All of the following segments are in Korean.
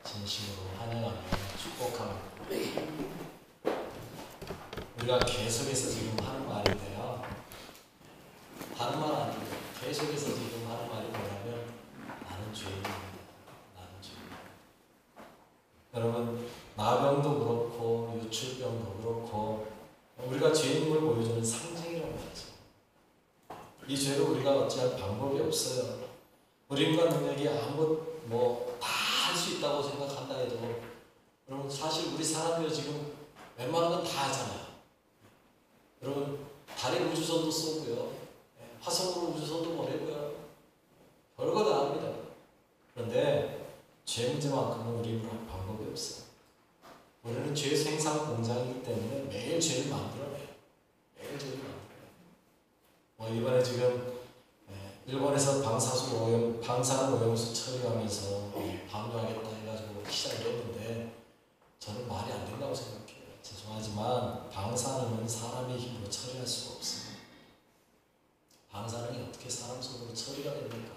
진심으로 환영하며 축복합니다. 우리가 계속해서 지금 하는 말인데요. 다른 말 아니고 계속해서 지금 하는 말이 뭐냐면 나는 죄인입니다. 나는 죄인. 여러분 나병도 그렇고 유출병도 그렇고 우리가 죄인임을 보여주는 상징이라고 하죠. 이 죄를 우리가 어찌할 방법이 없어요. 우리 인간 능력이 아무 다 할 수 있다고 생각한다 해도 여러분 사실 우리 사람이 지금 웬만한 건 다 하잖아요. 여러분 달에 우주선도 쏘고요. 화성으로 우주선도 보내고요. 별거 다 합니다. 그런데 죄 문제만큼은 우리는 할 방법이 없어요. 우리는 죄 생산 공장이기 때문에 매일 죄를 만들어내요. 매일 죄를 만들어내요. 이번에 지금 일본에서 방사능 오염수 처리하면서 방류하겠다 해가지고 시작을 했는데 저는 말이 안 된다고 생각해요. 죄송하지만 방사능은 사람의 힘으로 처리할 수가 없습니다. 방사능이 어떻게 사람 손으로 처리가 됩니까?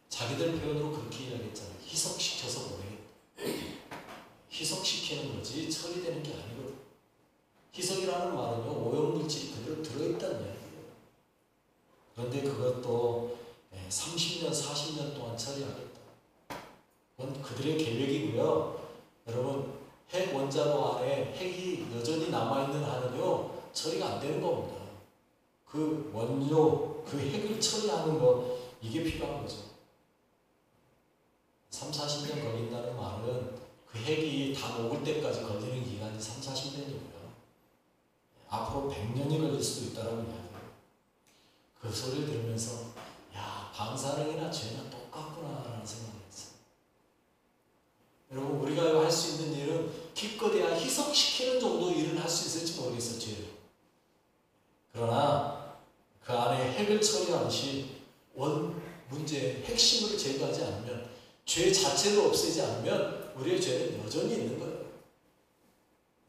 자기들 표현으로 그렇게 이야기했잖아요. 희석시켜서 보내겠다. 희석시키는 거지 처리되는 게 아니거든요. 희석이라는 말은요 오염물질이 그대로 들어있다는 이야기예요. 그런데 그것도 30년, 40년 동안 처리하겠다. 그건 그들의 계획이고요. 여러분 핵 원자로 안에 핵이 여전히 남아있는 한은요 처리가 안 되는 겁니다. 그 원료, 그 핵을 처리하는 거 이게 필요한 거죠. 3, 40년 걸린다는 말은 그 핵이 다 녹을 때까지 걸리는 기간이 3, 40년이고요. 앞으로 100년이 걸릴 수도 있다라고 이야기해요. 그 소리를 들으면서 야 방사능이나 죄나 똑같구나라는 생각을 했어요. 여러분 우리가 할 수 있는 일은 기껏해야 희석시키는 정도 일은 할 수 있을지 모르겠어요. 죄를. 그러나 그 안에 핵을 처리하듯이 원 문제의 핵심을 제거하지 않으면 죄 자체를 없애지 않으면 우리의 죄는 여전히 있는 거예요.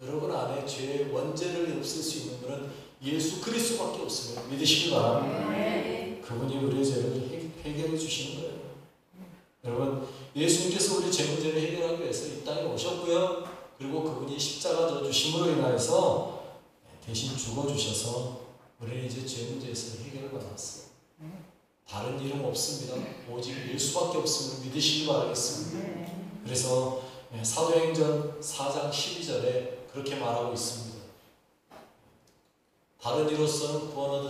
여러분 안에 죄의 원죄를 없앨 수 있는 것은 예수 그리스도밖에 없으면 믿으시기 바랍니다. 그분이 우리의 죄를 해결해 주시는 거예요. 여러분 예수님께서 우리 죄 문제를 해결하기 위해서 이 땅에 오셨고요. 그리고 그분이 십자가 져 주심으로 인하여서 대신 죽어주셔서 우리는 이제 죄 문제에서 해결을 받았어요. 다른 이름 없습니다. 오직 예수밖에 없음을 믿으시기 바라겠습니다. 그래서 사도행전 4장 12절에 그렇게 말하고 있습니다. 다른 이로서는 구원을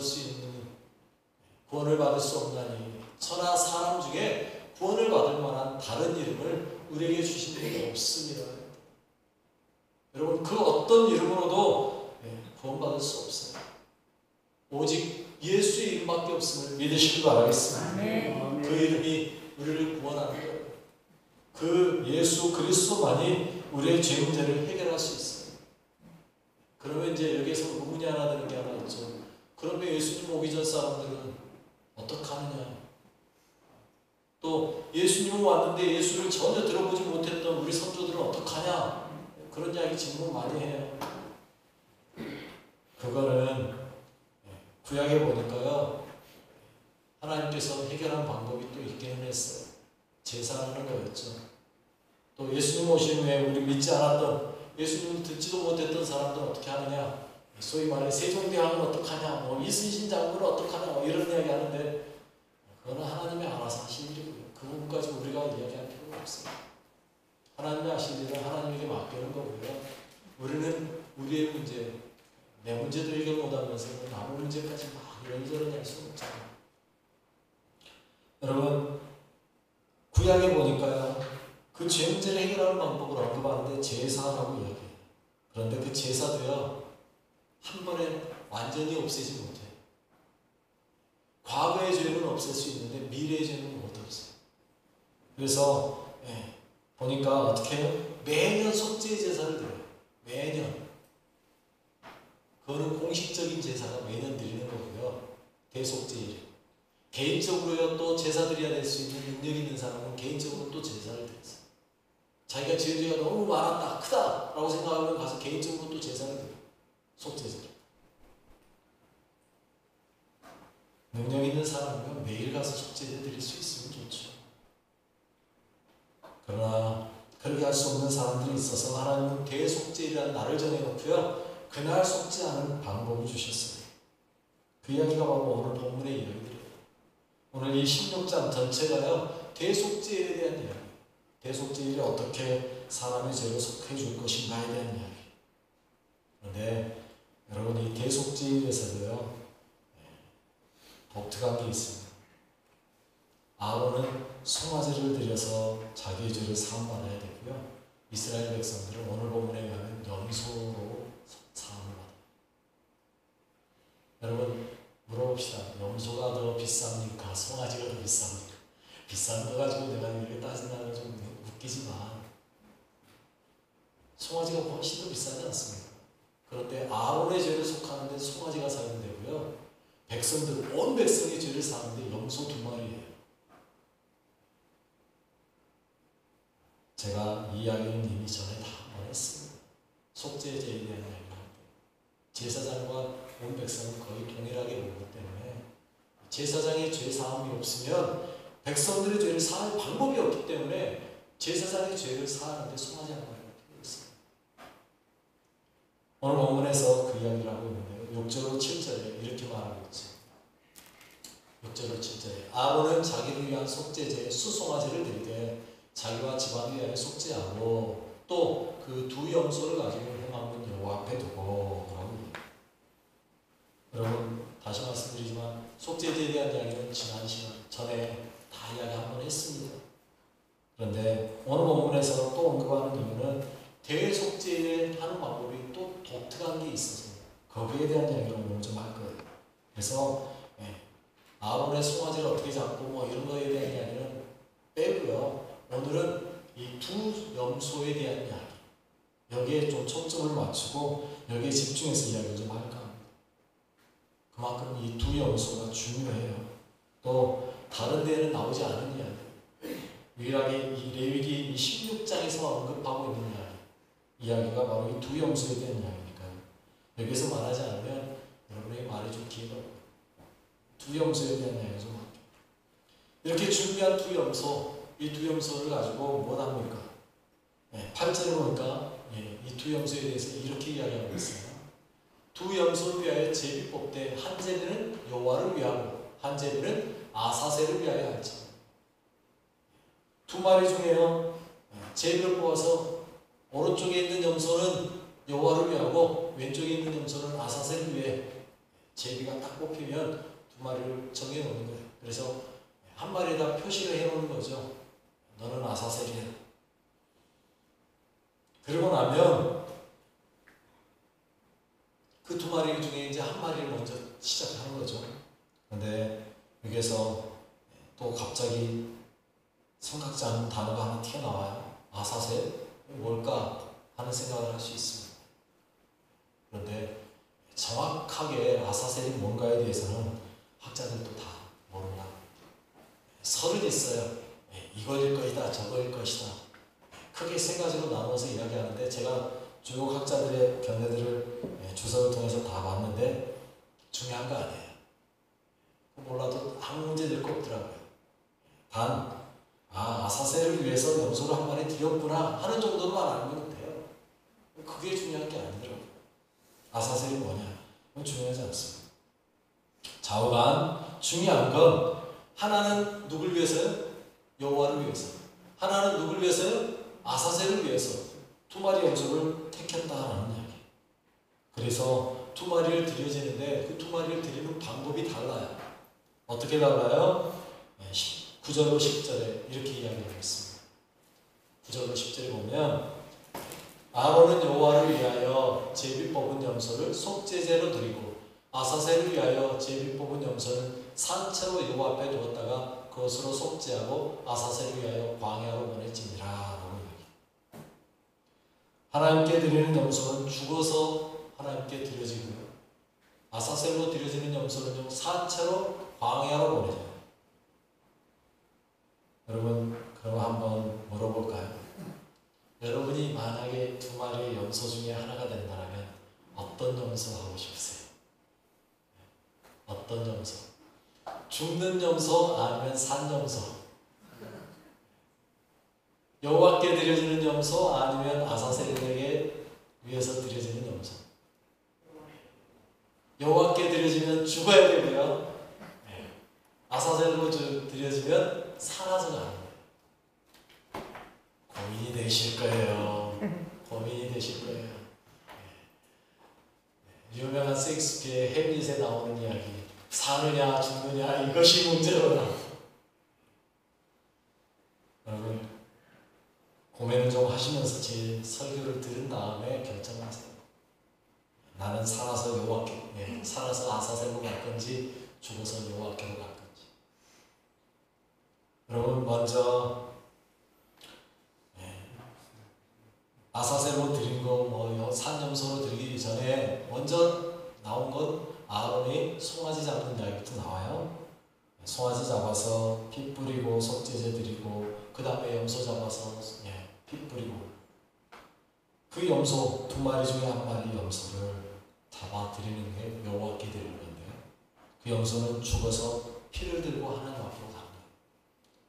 받을 수 없나니 천하 사람 중에 구원을 받을 만한 다른 이름을 우리에게 주신 분이 없습니다. 여러분 그 어떤 이름으로도 구원받을 수 없어요. 오직 예수의 이름밖에 없음을 믿으시기 바라겠습니다. 그 이름이 우리를 구원하는 거예요. 그 예수 그리스도만이 우리의 죄 문제를 해결할 수 있어요. 그러면 이제 여기에서 의문이 하나 드는 게 하나 있죠. 그러면 예수님 오기 전 사람들은 어떡하느냐? 또 예수님은 왔는데 예수를 전혀 들어보지 못했던 우리 선조들은 어떡하냐? 그런 이야기 질문 많이 해요. 그거는 구약에 보니까요 하나님께서 해결한 방법이 또 있기는 했어요. 제사하는 거였죠. 또 예수님 오신 후에 우리 믿지 않았던 예수님을 듣지도 못했던 사람들은 어떻게 하느냐? 소위 말해 세종대왕은 어떡하냐? 이순신 장군은 어떡하냐? 이런 이야기 하는데 그거는 하나님이 알아서 하실 일이고요. 그 부분까지 우리가 이야기할 필요가 없어요. 하나님이 하실 일은 하나님에게 맡기는 거고요. 우리는 우리의 문제, 내 문제도 해결 못하면서 남의 문제까지 막 이런저런 할 수는 없잖아요. 여러분 구약에 보니까요 그 죄 문제를 해결하는 방법을 언급하는데 제사라고 이야기해요. 그런데 그 제사도요 한 번에 완전히 없애지 못해요. 과거의 죄는 없앨 수 있는데 미래의 죄는 못 없어요. 그래서 보니까 어떻게 해요? 매년 속죄 제사를 드려요. 매년. 그거는 공식적인 제사가 매년 드리는 거고요. 대속죄일. 개인적으로요 또 제사 드려야 될 수 있는 능력 있는 사람은 개인적으로 또 제사를 드렸어요. 자기가 지은 죄가 너무 많았다, 크다 라고 생각하면 가서 개인적으로 또 제사를 드려요. 속죄제를. 능력 있는 사람이면 매일 가서 속죄제 드릴 수 있으면 좋죠. 그러나 그렇게 할 수 없는 사람들이 있어서 하나님은 대속죄일이라는 날을 정해놓고요. 그날 속지 않은 방법을 주셨어요. 그 이야기가 바로 오늘 본문의 이야기들이에요. 오늘 이 16장 전체가요. 대속죄일에 대한 이야기. 대속죄일이 어떻게 사람의 죄를 속해 줄 것인가에 대한 이야기. 그런데 여러분 이 대속죄일에서도요. 독특한 게 있습니다. 아론은 송아지를 드려서 자기의 죄를 사함받아야 되고요. 이스라엘 백성들은 오늘 본문에 의하면 염소로 사함을 받아요. 여러분 물어봅시다. 염소가 더 비쌉니까? 송아지가 더 비쌉니까? 비싼 거 가지고 내가 이렇게 따진다는 좀 웃기지만 송아지가 훨씬 더 비싸지 않습니까? 그런데 아론의 죄를 속하는데 송아지가 사용되고요. 백성들, 온 백성의 죄를 사는데 염소 2마리예요. 제가 이 이야기는 이미 전에 다 한번 했습니다. 속죄제에 대한 이야기를 할 때 제사장과 온 백성은 거의 동일하게 보기 때문에 제사장의 죄 사함이 없으면 백성들의 죄를 사할 방법이 없기 때문에 제사장의 죄를 사하는데 송아지 한 마리가 필요했습니다. 오늘 본문에서 그 이야기를 하고 있는데요. 6절로 7절에 이렇게 말하고 있죠. 6절로 7절에 아론은 자기를 위한 속죄제에 수송아지를 드리되 자기와 집안을 위하여 속죄하고 또 그 2 염소를 가지고 회막문 여호와 앞에 두고 라고. 여러분 다시 말씀드리지만 속죄제에 대한 이야기는 지난 시간 전에 다 이야기 한번 했습니다. 그런데 오늘 본문에서 또 언급하는 이유는 대속죄에 하는 방법이 또 독특한 게 있어서 거기에 대한 이야기를 오늘 좀 할 거예요. 그래서 아론의 송아지를 어떻게 잡고 뭐 이런 거에 대한 이야기는 빼고요. 오늘은 이 2 염소에 대한 이야기, 여기에 좀 초점을 맞추고 여기에 집중해서 이야기를 좀 할까 합니다. 그만큼 이 2 염소가 중요해요. 또 다른 데에는 나오지 않은 이야기, 유일하게 이 레위기 16장에서 언급하고 있는 이야기가 바로 이 2 염소에 대한 이야기니까요. 여기서 말하지 않으면 여러분에게 말이 좀 기회가 없어요. 2 염소에 대한 이야기 좀 할게요. 이렇게 준비한 2 염소, 이 2 염소를 가지고 뭘 합니까? 8절에 보니까 이 2 염소에 대해서 이렇게 이야기하고 있어요. 2 염소를 위하여 제비 뽑되 한 제비는 여호와를 위하고 한 제비는 아사셀을 위하여 할지. 2마리 중에요. 제비를 뽑아서 오른쪽에 있는 염소는 여호와를 위하고 왼쪽에 있는 염소는 아사셀을 위해 제비가 딱 뽑히면 2마리를 정해놓는 거예요. 그래서 한 마리에다 표시를 해놓는 거죠. 너는 아사셀이야. 그러고 나면 그 2마리 중에 이제 한 마리를 먼저 시작하는 거죠. 그런데 여기에서 또 갑자기 생각지 않은 단어가 하나 튀어나와요. 아사셀? 뭘까? 하는 생각을 할 수 있습니다. 그런데 정확하게 아사셀이 뭔가에 대해서는 학자들도 다 모른다. 설은 있어요. 이거일 것이다, 저거일 것이다. 크게 3가지로 나눠서 이야기하는데 제가 주요 학자들의 견해들을 주석을 통해서 다 봤는데 중요한 거 아니에요. 몰라도 아무 문제 될 거 없더라고요. 단 아사셀을 위해서 염소를 한 마리 드렸구나 하는 정도로만 알면 돼요. 그게 중요한 게 아니더라고요. 아사셀이 뭐냐? 그건 중요하지 않습니다. 좌우간 중요한 건 하나는 누굴 위해서요? 여호와를 위해서. 하나는 누굴 위해서요? 아사셀을 위해서 2마리 염소를 택했다라는 이야기. 그래서 2마리를 드려지는데 그 2마리를 드리는 방법이 달라요. 어떻게 달라요? 9절로 10절에 이렇게 이야기하고 있습니다. 9절로 10절에 보면 아론은 여호와를 위하여 제비 뽑은 염소를 속죄제로 드리고 아사셀을 위하여 제비 뽑은 염소는 산채로 여호와 앞에 두었다가 그것으로 속죄하고 아사셀을 위하여 광야로 보내지니라. 하나님께 드리는 염소는 죽어서 하나님께 드려지고요. 아사셀로 드려지는 염소는 산채로 광야로 보내져요. 여러분 그럼 한번 물어볼까요? 여러분이 만약에 2마리의 염소 중에 하나가 된다면 어떤 염소 하고 싶으세요? 어떤 염소? 죽는 염소 아니면 산 염소? 여호와께 드려지는 염소 아니면 아사셀에게 위해서 드려지는 염소. 여호와께 드려지면 죽어야 되고요. 아사셀로 드려지면 살아서 가는 거예요. 고민이 되실 거예요. 고민이 되실 거예요. 유명한 셰익스피어의 햄릿에 나오는 이야기, 사느냐 죽느냐 이것이 문제로다. 여러분 고민을 좀 하시면서 제 설교를 들은 다음에 결정하세요. 나는 살아서 여호와께, 살아서 아사셀로 갈 건지 죽어서 여호와께로 갈 건지. 여러분 먼저 아사셀로 드린 거 산염소로 드리기 전에 먼저 나온 건 아론이 송아지 잡는 이야기부터 나와요. 송아지 잡아서 피 뿌리고 속죄제 드리고 그 다음에 염소 잡아서 피 뿌리고 그 염소 2마리 중에 1마리 염소를 잡아 드리는 게 여호와께 드리는 건데요. 그 염소는 죽어서 피를 들고 하나님 앞으로 갑니다.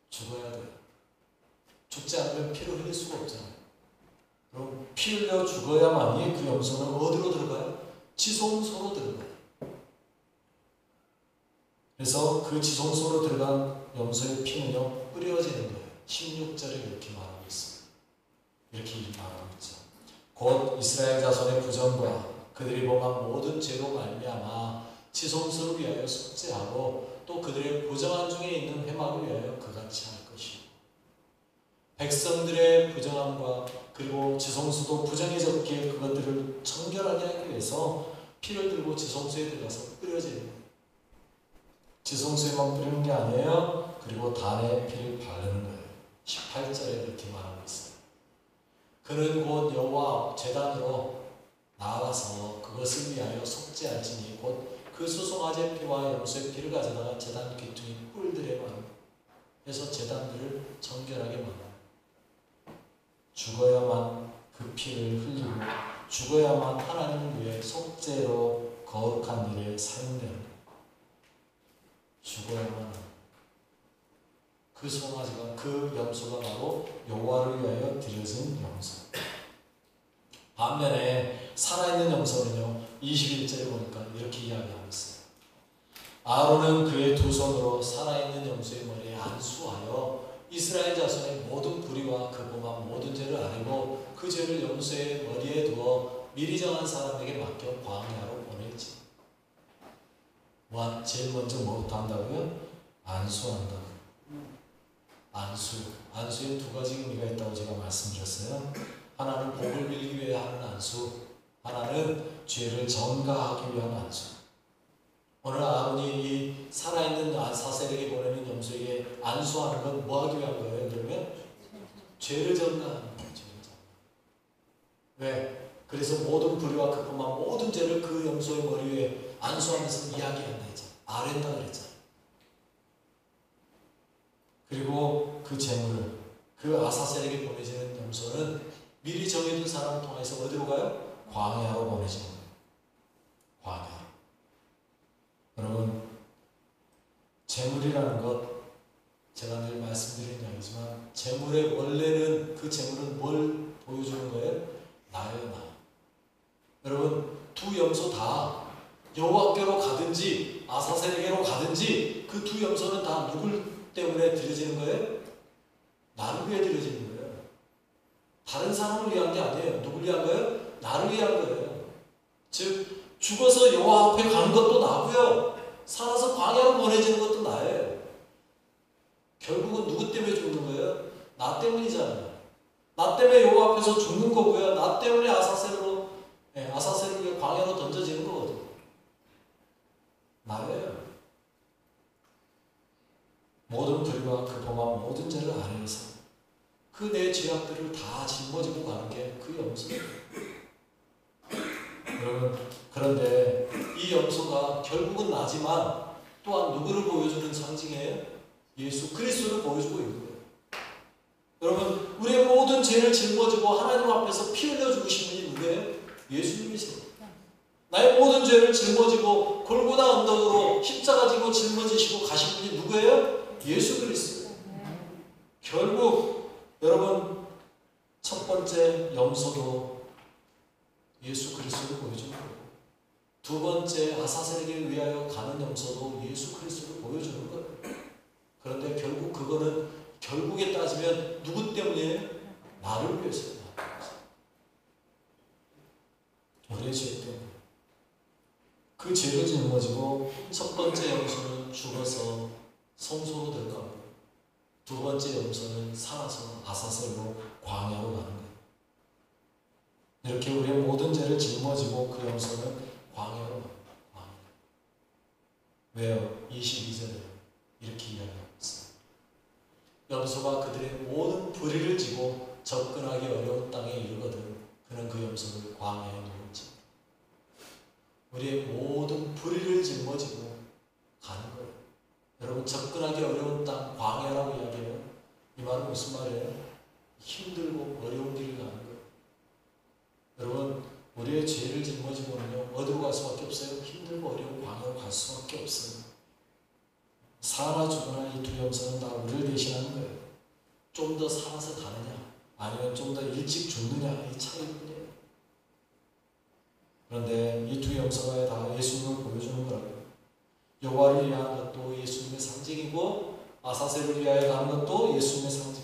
죽어야 돼요. 죽지 않으면 피를 흘릴 수가 없잖아요. 그럼 피 흘려 죽어야만이 그 염소는 어디로 들어가요? 지성소로 들어가요. 그래서 그 지성소로 들어간 염소의 피는요 뿌려지는 거예요. 16절에 이렇게 말하고 있습니다. 이렇게 말하고 있죠. 곧 이스라엘 자손의 부정과 그들이 범한 모든 죄로 말미암아 지성소를 위하여 속죄하고 또 그들의 부정한 중에 있는 회막을 위하여 그같이 할 것이요. 백성들의 부정함과 그리고 지성소도 부정해졌기에 그것들을 청결하게 하기 위해서 피를 들고 지성소에 들어가서 뿌려지는 거예요. 지성소에만 뿌리는 게 아니에요. 그리고 단에 피를 바르는 거예요. 18절에 이렇게 말하고 있어요. 그는 곧 여호와 재단으로 나아가서 그것을 위하여 속죄할지니 곧 그 수송아지의 피와 염소의 피를 가져다가 재단 귀퉁이 뿔들에 해서 재단들을 정결하게 만들어요. 죽어야만 그 피를 흘리고 죽어야만 하나님을 위해 속죄로 거룩한 일에 사용되는 거예요. 죽어야만 그 송아지가 그 염소가 바로 여호와를 위하여 드려진 염소. 반면에 살아있는 염소는요 21절에 보니까 이렇게 이야기하고 있어요. 아론은 그의 2손으로 살아있는 염소의 머리에 안수하여 이스라엘 자손의 모든 불의와 그 범한 모든 죄를 아뢰고 그 죄를 염소의 머리에 두어 미리 정한 사람에게 맡겨 광야로 보냈지. 제일 먼저 뭐부터 한다고요? 안수한다고. 안수에 2가지 의미가 있다고 제가 말씀드렸어요. 하나는 복을 빌기 위해 하는 안수, 하나는 죄를 전가하기 위한 안수. 오늘 아론이 이 살아있는 아사셀에게 보내는 염소에게 안수하는 건 뭐 하기 위한 거예요? 그러면 죄를 전가하는 거예요. 왜? 그래서 모든 불의와 극범한 모든 죄를 그 염소의 머리 위에 안수하면서 이야기한다 했잖아요. 아랜다 그랬잖아요. 그리고 그 재물을 그 아사셀에게 보내지는 염소는 미리 정해둔 사람을 통해서 어디로 가요? 광야로 보내지는 거예요. 광야. 여러분 재물이라는 것 제가 늘 말씀드린 이야기지만 재물의 원래는 그 재물은 뭘 보여주는 거예요? 나예요, 나. 여러분 2 염소 다 여호와께로 가든지 아사셀에게로 가든지 그 2 염소는 다 누굴 때문에 드려지는 거예요? 나를 위해 드려지는 거예요. 다른 사람을 위한 게 아니에요. 누굴 위한 거예요? 나를 위한 거예요. 즉 죽어서 여호와 앞에 가는 것도 나고요. 살아서 광야로 보내지는 것도 나예요. 결국은 누구 때문에 죽는 거예요? 나 때문이잖아요. 나 때문에 여호와 앞에서 죽는 거고요. 나 때문에 아사셀을 위해 광야로 던져지는 거거든요. 나예요. 모든 불의와 그 범한 모든 죄를 아뢰면서 그 내 죄악들을 다 짊어지고 가는 게 그 염소예요. 여러분 그런데 이 염소가 결국은 나지만 또한 누구를 보여주는 상징이에요? 예수 그리스도를 보여주고 있는 거예요. 여러분 우리의 모든 죄를 짊어지고 하나님 앞에서 피 흘려 죽으신 분이 누구예요? 예수님이세요. 나의 모든 죄를 짊어지고 골고다 언덕으로 십자가 지고 짊어지시고 가신 분이 누구예요? 예수 그리스도. 결국 여러분 번째 염소도 예수 그리스도를 보여주는 거예요. 두 번째 아사셀에게 위하여 가는 염소도 예수 그리스도를 보여주는 거예요. 그런데 결국 그거는 결국에 따지면 누구 때문이에요? 나를 위해서요. 우리의 죄 때문에. 그 죄를 짊어지고 첫 번째 염소는 죽어서 성소로 들어가고 두 번째 염소는 살아서 아사셀로 광야로 가는 거예요. 이렇게 우리의 모든 죄를 짊어지고 그 염소는 광야로 갑니다. 왜요? 22절에 이렇게 이야기하고 있어요. 염소가 그들의 모든 불의를 지고 접근하기 어려운 땅에 이르거든 그는 그 염소를 광야에 놓을지. 우리의 모든 불의를 짊어지고 가는 거예요. 여러분 접근하기 어려운 땅 광야라고 이야기해요. 이 말은 무슨 말이에요? 힘들고 어려운 길을 가는 거예요. 여러분 우리의 죄를 짊어지고는요 어디로 갈 수밖에 없어요? 힘들고 어려운 광야로 갈 수밖에 없어요. 사나 죽으나 이 두 염소는 다 우리를 대신하는 거예요. 좀 더 살아서 가느냐 아니면 좀 더 일찍 죽느냐 이 차이뿐이에요. 그런데 이 두 염소가 다 예수님을 보여주는 거라고요. 여호와를 위한 것도 예수님의 상징이고 아사셀을 위하여 가는 것도 예수님의 상징.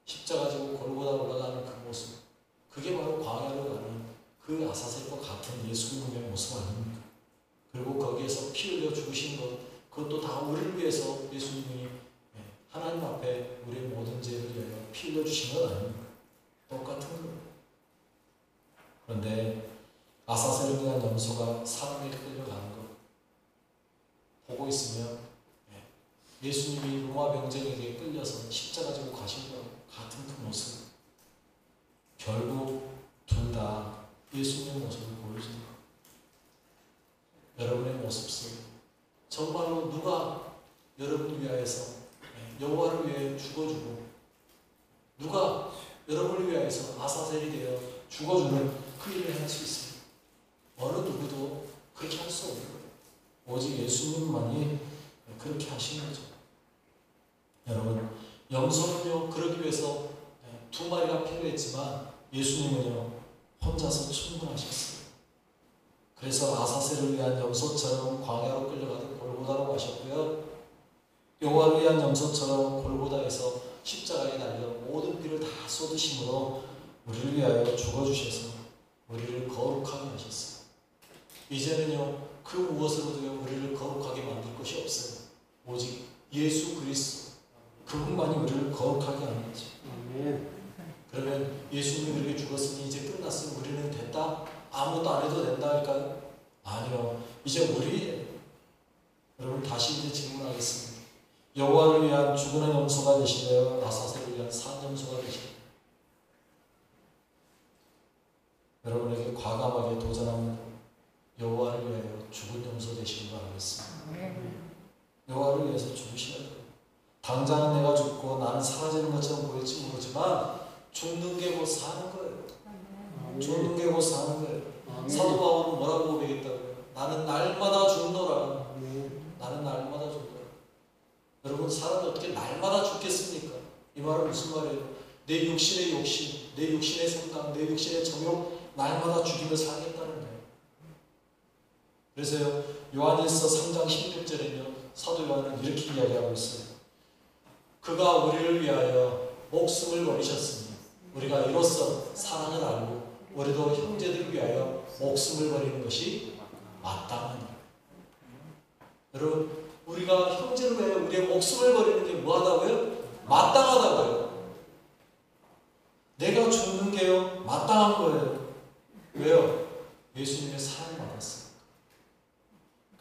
십자가 지고 골고다 올라가는 그 모습, 그게 바로 광야로 가는 그 아사셀과 같은 예수님의 모습 아닙니까? 그리고 거기에서 피 흘려 죽으신 것, 그것도 다 우리를 위해서 예수님이 하나님 앞에 우리의 모든 죄를 위하여 피 흘려 주신 것 아닙니까? 똑같은 거예요. 그런데 아사셀을 위한 염소가 사람에게 끌려가는 것 보고 있으면 예수님이 로마 병정에게 끌려서 십자가 지고 가신 것 같은 그 모습, 결국 둘 다 예수님의 모습을 보여주는 것. 여러분의 모습 속에 정말로 누가 여러분을 위하여서 여호와를 위해 죽어주고 누가 여러분을 위하여서 아사셀이 되어 죽어주는 그 일을 할 수 있습니다. 어느 누구도 그렇게 할 수 없는 거예요. 오직 예수님만이 그렇게 하시는 거죠. 여러분 염소는요 그러기 위해서 두 마리가 필요했지만 예수님은요 혼자서 충분하셨어요. 그래서 아사셀을 위한 염소처럼 광야로 끌려가던 골고다로 가셨고요. 여호와를 위한 염소처럼 골고다에서 십자가에 달려 모든 피를 다 쏟으심으로 우리를 위하여 죽어주셔서 우리를 거룩하게 하셨어요. 이제는요 그 무엇으로도요 우리를 거룩하게 만들 것이 없어요. 오직 예수 그리스도 그분만이 우리를 거룩하게 하는 거죠. 그러면 예수님이 우리에게 죽었으니 이제 끝났으니 우리는 됐다? 아무것도 안 해도 된다 할까요? 아니요. 이제 우리 여러분 다시 이제 질문하겠습니다. 여호와를 위한 죽은 염소가 되시려요? 아사셀을 위한 산 염소가 되시려요? 여러분에게 과감하게 도전합니다. 여호와를 위하여 죽은 염소 되시기 바라겠습니다. 여호와를 위해서 죽으셔야 돼요. 당장은 내가 죽고 나는 사라지는 것처럼 보일지 모르지만 죽는 게 곧 사는 거예요. 죽는 게 곧 사는 거예요. 사도 바울은 뭐라고 고백했다고요? 나는 날마다 죽노라. 나는 날마다 죽노라. 여러분 사람이 어떻게 날마다 죽겠습니까? 이 말은 무슨 말이에요? 내 육신의 욕심, 내 육신의 생각, 내 육신의 정욕 날마다 죽이며 살겠다는 거예요. 그래서요 요한일서 3장 16절에는요 사도 요한은 이렇게 이야기하고 있어요. 그가 우리를 위하여 목숨을 버리셨으니 우리가 이로써 사랑을 알고 우리도 형제들을 위하여 목숨을 버리는 것이 마땅하니. 여러분 우리가 형제를 위하여 우리의 목숨을 버리는 게 뭐하다고요? 마땅하다고요. 내가 죽는 게요 마땅한 거예요. 왜요? 예수님의 사랑을 받았으니까.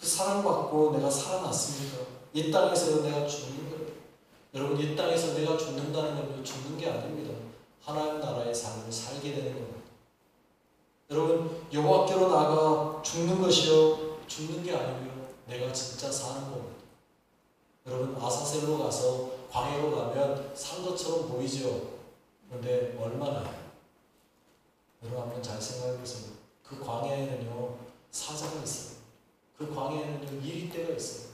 그 사랑받고 내가 살아났으니까 이 땅에서 내가 죽는 거예요. 여러분 이 땅에서 내가 죽는다는 건 죽는 게 아닙니다. 하나님 나라의 삶을 살게 되는 겁니다. 여러분 여호와께로 나가 죽는 것이요 죽는 게 아니고요 내가 진짜 사는 겁니다. 여러분 아사셀로 가서 광야로 가면 산 것처럼 보이죠. 그런데 얼마나 여러분 한번 잘 생각해 보세요. 그 광야에는요 사자가 있어요. 그 광야에는요 이리떼가 있어요.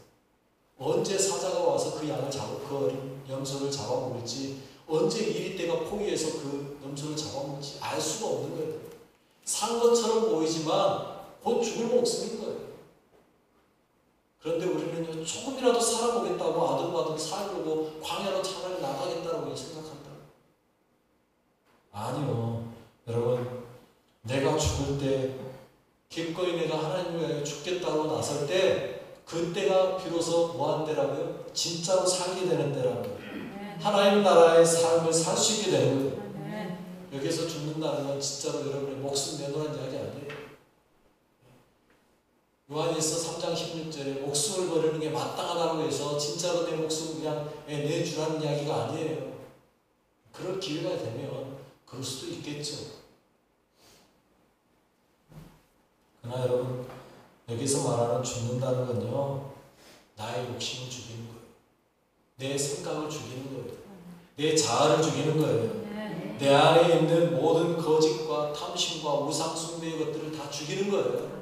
언제 사자가 와서 그 양을 잡아 그 어린 염소를 잡아먹을지, 언제 이리떼가 포위해서 그 음주를 잡아먹지 알 수가 없는 거예요. 산 것처럼 보이지만 곧 죽을 목숨인 거예요. 그런데 우리는요, 조금이라도 살아보겠다고 아등바등 살려고 광야로 차라리 나가겠다고 생각한다. 아니요. 여러분, 내가 죽을 때 기꺼이 내가 하나님을 위하여 죽겠다고 나설 때 그때가 비로소 뭐한 때라고요? 진짜로 살게 되는 때라고요. 하나님 나라의 삶을 살 수 있게 되는 거예요. 여기서 죽는다는 건 진짜로 여러분의 목숨 내놓으라는 이야기 아니에요. 요한일서 3장 16절에 목숨을 버리는 게 마땅하다고 해서 진짜로 내 목숨을 그냥 내주라는 이야기가 아니에요. 그럴 기회가 되면 그럴 수도 있겠죠. 그러나 여러분, 여기서 말하는 죽는다는 건요, 나의 욕심을 죽이는 거예요. 내 생각을 죽이는 거예요. 내 자아를 죽이는 거예요. 내 안에 있는 모든 거짓과 탐심과 우상 숭배의 것들을 다 죽이는 거예요.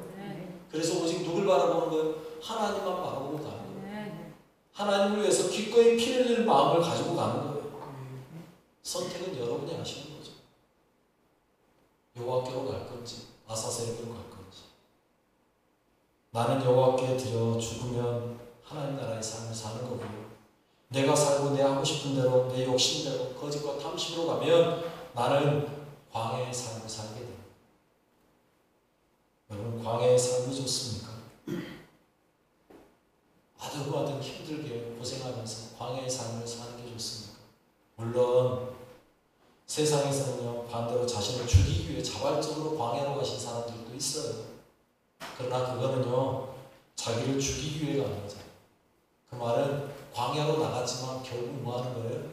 그래서 오직 누굴 바라보는 거예요? 하나님만 바라보고 가는 거예요. 하나님을 위해서 기꺼이 피 흘릴 마음을 가지고 가는 거예요. 선택은 여러분이 하시는 거죠. 여호와께로 갈 건지 아사셀에게로 갈 건지. 나는 여호와께 드려 죽으면 하나님 나라의 삶을 사는 거고요. 내가 살고 내 하고 싶은 대로 내 욕심대로 거짓과 탐심으로 가면 나는 광야의 삶을 살게 됩니다. 여러분, 광야의 삶이 좋습니까? 아등바등 힘들게 고생하면서 광야의 삶을 사는 게 좋습니까? 물론 세상에서는요, 반대로 자신을 죽이기 위해 자발적으로 광야로 가신 사람들도 있어요. 그러나 그거는요, 자기를 죽이기 위해 가는 거죠. 그 말은 광야로 나갔지만 결국 뭐 하는 거예요?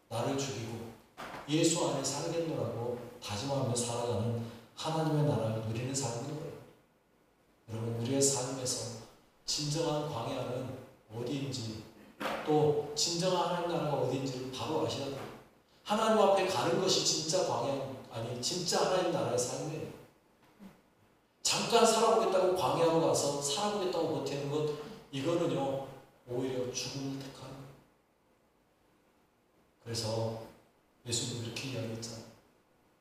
나를 죽이고 예수 안에 살겠노라고 다짐하며 살아가는 하나님의 나라를 누리는 삶인 거예요. 여러분, 우리의 삶에서 진정한 광야는 어디인지, 또 진정한 하나님 나라가 어디인지를 바로 아셔야 돼요. 하나님 앞에 가는 것이 진짜 광야, 아니 진짜 하나님 나라의 삶이에요. 잠깐 살아보겠다고 광야로 가서 살아보겠다고 버티는 것, 이거는요, 오히려 죽음을 택하는 거예요. 그래서 예수님 이렇게 이야기했잖아요.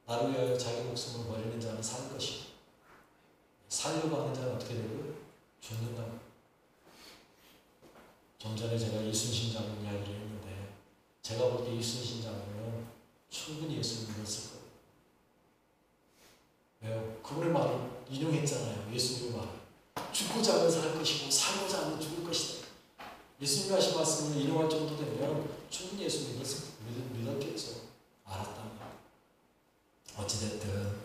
나를 위하여 자기 목숨을 버리는 자는 살 것이고 살려고 하는 자는 어떻게 되고요? 죽는다고. 좀 전에 제가 이순신장군 이야기를 했는데, 제가 볼 때 이순신장군은 충분히 예수를 믿었을 거예요. 왜요? 그분의 말을 인용했잖아요. 예수님의 말을. 죽고자 하면 살 것이고 살고자 하면 죽을 것이다. 예수님이 하신 말씀을 인용할 정도 되면 충분히 예수 믿었겠죠. 알았답니다. 어찌됐든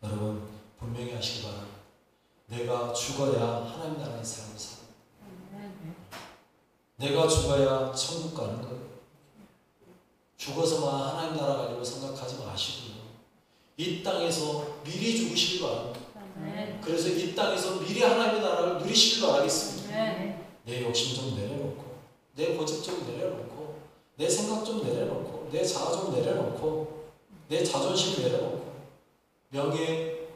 여러분, 분명히 하시기 바랍니다. 내가 죽어야 하나님 나라의 삶을 삽니다. 내가 죽어야 천국 가는 거예요. 죽어서만 하나님 나라 가려고 생각하지 마시고요. 이 땅에서 미리 죽으시길 바랍니다. 그래서 이 땅에서 미리 하나님의 나라를 누리시길 바라겠습니다. 내 욕심 좀 내려놓고, 내 고집 좀 내려놓고, 내 생각 좀 내려놓고, 내 자아 좀 내려놓고, 내 자존심 내려놓고, 명예,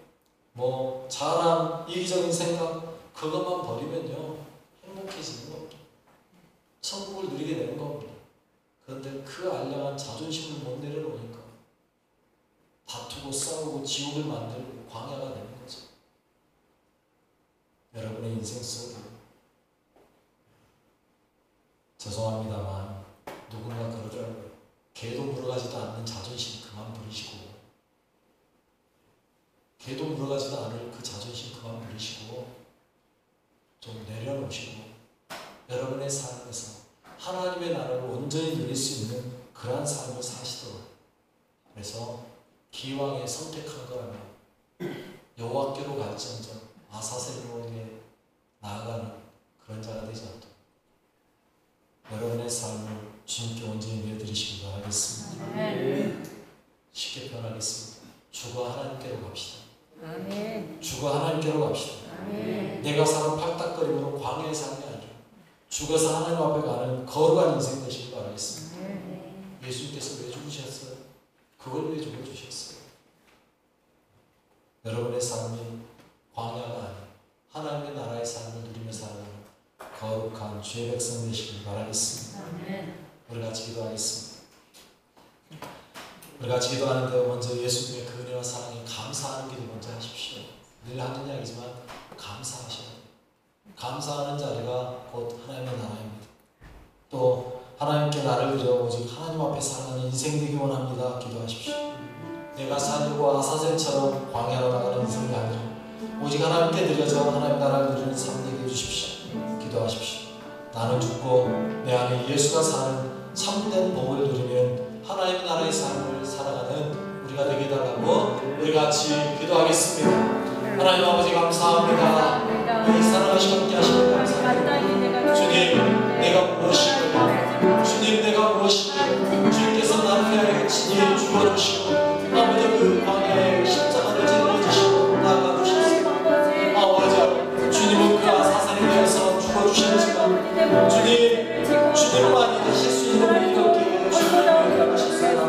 자랑, 이기적인 생각, 그것만 버리면요, 행복해지는 겁니다. 천국을 누리게 되는 겁니다. 그런데 그 알량한 자존심을 못 내려놓으니까 다투고 싸우고 지옥을 만들고 광야가 되는 거죠. 여러분의 인생 속에, 죄송합니다만 누군가 그러더라고요. 개도 물어가지도 않는 자존심 그만 부리시고, 개도 물어가지도 않을 그 자존심 그만 부리시고 좀 내려놓으시고 여러분의 삶에서 하나님의 나라를 온전히 누릴 수 있는 그러한 삶을 사시도록. 그래서 기왕에 선택한 거라면 여호와께로 갈지언정 아사셀로에 나아가는 그런 자가 되지 않도록 여러분의 삶을 주님께 온전히 내어드리시기 바라겠습니다. 쉽게 표현하겠습니다. 주가 하나님께로 갑시다. 주가 하나님께로 갑시다. 내가 사는 팔딱거림으로 광야의 삶이 아니라 죽어서 하나님 앞에 가는 거룩한 인생 되시길 바라겠습니다. 예수님께서 왜 죽으셨어요? 그걸 왜 죽어주셨어요? 여러분의 삶이 광야가 아닌 하나님의 나라의 삶을 누리며 살아가는 거룩한 주의 백성 되시길 바라겠습니다. 우리 같이 기도하겠습니다. 우리 같이 기도하는데 먼저 예수님의 그 은혜와 사랑에 감사하는 길을 먼저 하십시오. 늘 하는 이야기지만 감사하셔야 돼요. 감사하는 자리가 곧 하나님의 나라입니다. 또 하나님께 나를 드려 오직 하나님 앞에 살아가는 인생 되기 원합니다. 기도하십시오. 내가 살려고 아사셀처럼 광야로 나가는 인생이 아니라 오직 하나님께 드려져 하나님 나라를 누리는 삶 되게 해주십시오. 기도하십시오. 나는 죽고 내 안에 예수가 사는 참된 복을 누리면 하나님 나라의 삶을 살아가는 우리가 되게 해달라고 우리 같이 기도하겠습니다. 하나님 아버지 감사합니다. 이 사랑하시고 함께 하시는 감사합니다. 주님 내가 무엇이고 주님 내가 무엇이고 주님께서 나를 위하여 친히 죽어주시고 아버지 그 광야에 십자가를 짊어지시고 나아가주셨습니다. 아버지 주님은 그 아사살에 대해서 죽어주셨지만 주님만이 하실 수 있는 일을 이렇게 주님을 하셨습니다.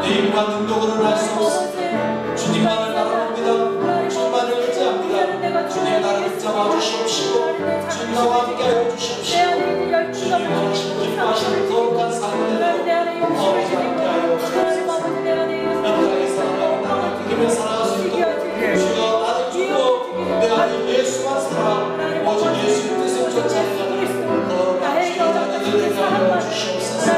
내 인간 능력으로는 할 수 없습니다. 주님만을 바라봅니다. 주님만을 의지합니다. 주님 나를 붙잡아 주시옵시고 주님 나와 함께하여 주시옵시고 주님 원하시는 기뻐하시는 거룩한 삶을 내도록 아버지 함께하여 주옵소서. 이 땅에서 하나님 나라를 누리며 살아갈 수 있도록 주여 나는 죽고 내 안에 예수만 살아 오직 예수의 뜻을 쫓아내는 거룩한 주의 자녀들 되게 하여 주시옵소서.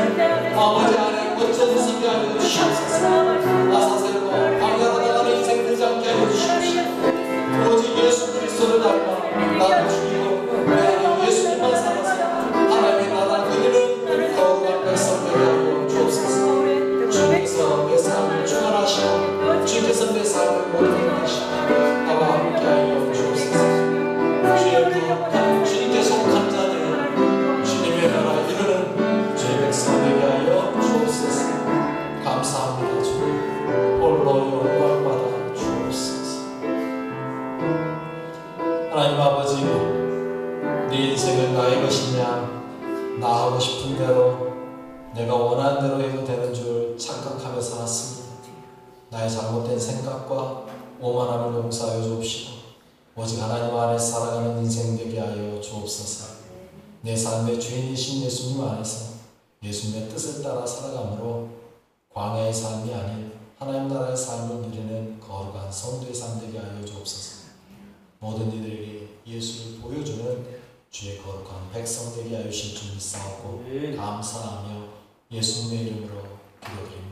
아버지 안에 멋진 모습이 하여 주시옵소서. 아사셀과 광야로 나가는 인생 되지 않게 하여 주시옵시고 오직 예수 그리스도를 닮아 나를 죽이고 내 안에 예수님만 살아서 하나님의 나라 누리는 거룩한 백성 되게 하여 주옵소서. 주님께서 내 삶을 주관하시고 주님께서 내 삶을 모든 하시고 나와 함께하여 주옵소서. 주의 거룩한 주님께 속한 자들 주님의 나라 이루는 주의 백성 되게 하여 주옵소서. 감사합니다. 주님 홀로 영광받아 주옵소서. 하나님 아버지 네 인생은 나의 것이냐 나 하고 싶은 대로 내가 원하는 대로 해도 되는 줄 착각하며 살았습니다. 나의 잘못된 생각과 오만함을 용서하여 주옵시고 오직 하나님 안에 살아가는 인생 되게 하여 주옵소서. 내 삶의 주인이신 예수님 안에서 예수님의 뜻을 따라 살아가므로 광야의 삶이 아닌 하나님 나라의 삶을 누리는 거룩한 성도의 삶 되게 하여 주옵소서. 모든 이들에게 예수를 보여주는 주의 거룩한 백성 되게 하여 주실 줄 믿사옵고 감사하며 예수님의 이름으로 기도드립니다.